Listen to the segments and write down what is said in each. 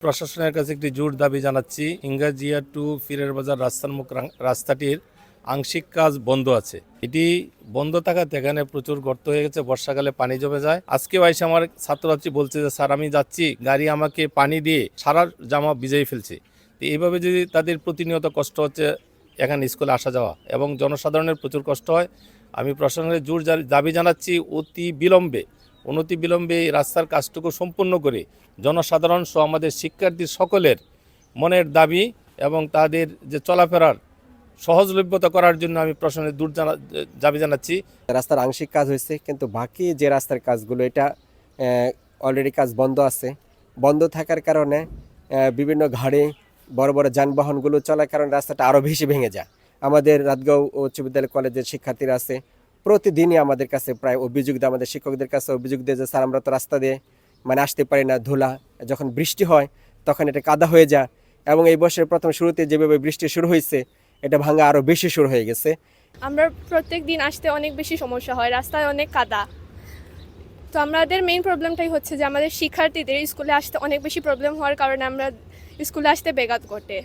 প্রশাসনের কাছে একটি জোর দাবি জানাচ্ছি। ইংগাজিয়া টু ফিরের বাজার রাস্তার মুখ রাস্তাটির আংশিক কাজ বন্ধ আছে। এটি বন্ধ থাকাতে এখানে প্রচুর গর্ত হয়ে গেছে, বর্ষাকালে পানি জমে যায়। আজকেও এসে আমার ছাত্রছাত্রী বলছে যে স্যার আমি যাচ্ছি, গাড়ি আমাকে পানি দিয়ে সারা জামা ভিজিয়ে ফেলছে। তো এইভাবে যদি তাদের প্রতিনিয়ত কষ্ট হচ্ছে এখানে স্কুলে আসা যাওয়া এবং জনসাধারণের প্রচুর কষ্ট হয়, আমি প্রশাসনের জোর দাবি জানাচ্ছি অনতি বিলম্বে এই রাস্তার কাজটুকু সম্পূর্ণ করে জনসাধারণ সহ আমাদের শিক্ষার্থী সকলের মনের দাবি এবং তাদের যে চলাফেরার সহজলভ্যতা করার জন্য আমি প্রশাসনের দাবি জানাচ্ছি। রাস্তার আংশিক কাজ হয়েছে, কিন্তু বাকি যে রাস্তার কাজগুলো এটা অলরেডি কাজ বন্ধ আছে। বন্ধ থাকার কারণে বিভিন্ন গাড়ি বড় বড় যানবাহনগুলো চলার কারণে রাস্তাটা আরও বেশি ভেঙে যায়। আমাদের রাতগাঁও উচ্চ বিদ্যালয় কলেজের শিক্ষার্থীরা আছে, প্রতিদিনই আমাদের কাছে প্রায় অভিযোগ দেয়, আমাদের শিক্ষকদের কাছে অভিযোগ দেয় যে স্যার আমরা তো রাস্তা দিয়ে আসতে পারি না, ধুলা, যখন বৃষ্টি হয় তখন এটা কাদা হয়ে যায় এবং এই বছরের প্রথম শুরুতে যেভাবে বৃষ্টি শুরু হয়েছে এটা ভাঙা আরও বেশি শুরু হয়ে গেছে। আমরা প্রত্যেক দিন আসতে অনেক বেশি সমস্যা হয়, রাস্তায় অনেক কাদা। তো আমাদের মেইন প্রবলেমটাই হচ্ছে যে আমাদের শিক্ষার্থীদের স্কুলে আসতে অনেক বেশি প্রবলেম হওয়ার কারণে আমরা স্কুলে আসতে ব্যাঘাত ঘটে।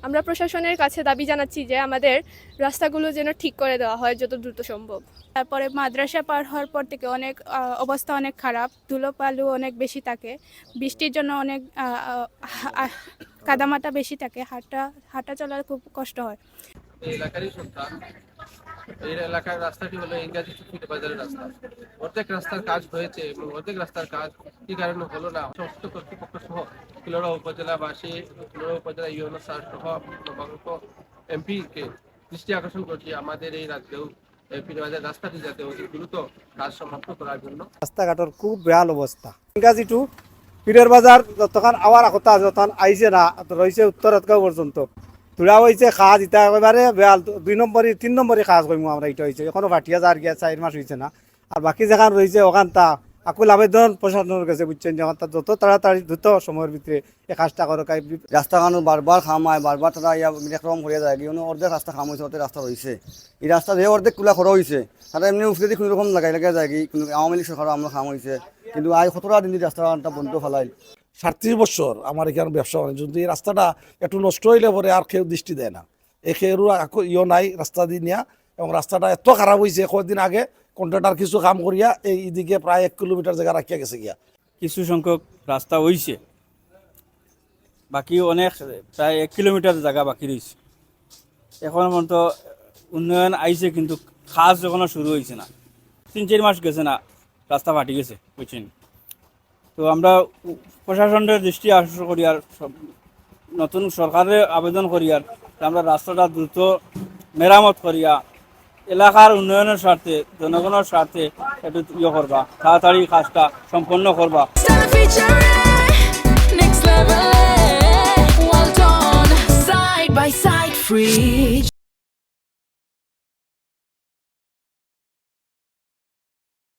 আমরা প্রশাসনের কাছে দাবি জানাচ্ছি যে আমাদের রাস্তাগুলো যেন ঠিক করে দেওয়া হয় যত দ্রুত সম্ভব। তারপরে মাদ্রাসা পার হওয়ার পর থেকে অনেক অবস্থা অনেক খারাপ, ধুলোবালু অনেক বেশি থাকে, বৃষ্টির জন্য অনেক কাদামাটা বেশি থাকে, হাঁটা চলার খুব কষ্ট হয়। এই এলাকারই সন্তান। এই এলাকার রাস্তাটি হলো ইংরাজি চুক্তিতে বাজারের রাস্তা। অর্ধেক রাস্তার কাজ হয়েছে এবং অর্ধেক রাস্তার কাজ কি কারণে হলো না, সমস্ত কর্তৃপক্ষ সহ কিলোড়া উপজেলাবাসী, কিলোড়া উপজেলা ইউএনও স্যার সহ নবাগত এমপিকে দৃষ্টি আকর্ষণ করছি আমাদের এই রাজ্যেও বাজার রাস্তাটি যাতে অতি দ্রুত কাজ সমাপ্ত করার জন্য। রাস্তাঘাটের খুব বেহাল অবস্থা। ইংরাজি টু পীরের বাজার যতক্ষণ আওয়ার কথা যতক্ষণ আইছে না রয়েছে উত্তর হাতগাঁও পর্যন্ত তোলা হয়েছে কাজ, এটা একেবারে বেহাল। 2 নম্বরই 3 নম্বরই কাজ করবো আমরা, এটা হয়েছে এখনো ভাটিয়া যার গিয়া 4 মাস হয়েছে না। আর বাকি যেখান রয়েছে ওখান তা আকুল আবেদন প্রশাসনের কাছে বুঝছেন যে তা যত তাড়াতাড়ি দ্রুত সময়ের ভিতরে এই কাজটা করো। রাস্তাখানো বারবার খাম হয়, বারবার তারা একরকম হয়ে যায়, অর্ধেক রাস্তা খাম হয়েছে, অর্ধেক রাস্তা রয়েছে। এই রাস্তা দিয়ে অর্ধেক কুলা খরা হয়েছে, তারা এমনি উফরে কোনো রকম লাগাই যায় কি কিন্তু আওয়ামী লীগ সরকার আমরা খাম হয়েছে, কিন্তু আজ 17 দিন রাস্তাটা বন্ধ ফেলাই। 37 বছর আমার এখানে ব্যবসা বাণিজ্য, যদি এই রাস্তাটা একটু নষ্ট হইলে পরে আর কেউ দৃষ্টি দেয় না। এই খেয়েরও নাই রাস্তা দিয়ে নেওয়া, এবং রাস্তাটা এত খারাপ হয়েছে কয়েকদিন আগে কন্ট্রাক্টর কিছু কাম করিয়া এইদিকে প্রায় 1 কিলোমিটার জায়গা রাখিয়া গেছে গিয়া। কিছু সংখ্যক রাস্তা হয়েছে, বাকি অনেক প্রায় 1 কিলোমিটার জায়গা বাকি রয়েছে। এখন পর্যন্ত উন্নয়ন আইছে কিন্তু কাজ এখনো শুরু হয়েছে না। 3-4 মাস গেছে না, রাস্তা ফাটি গেছে বুঝছেন। তো আমরা প্রশাসনের দৃষ্টি আকর্ষণ করি আর নতুন সরকারের আবেদন করি আর আমরা রাস্তাটা দ্রুত মেরামত করিয়া এলাকার উন্নয়নের স্বার্থে, জনগণের স্বার্থে একটু করবা, তাড়াতাড়ি কাজটা সম্পন্ন করবা।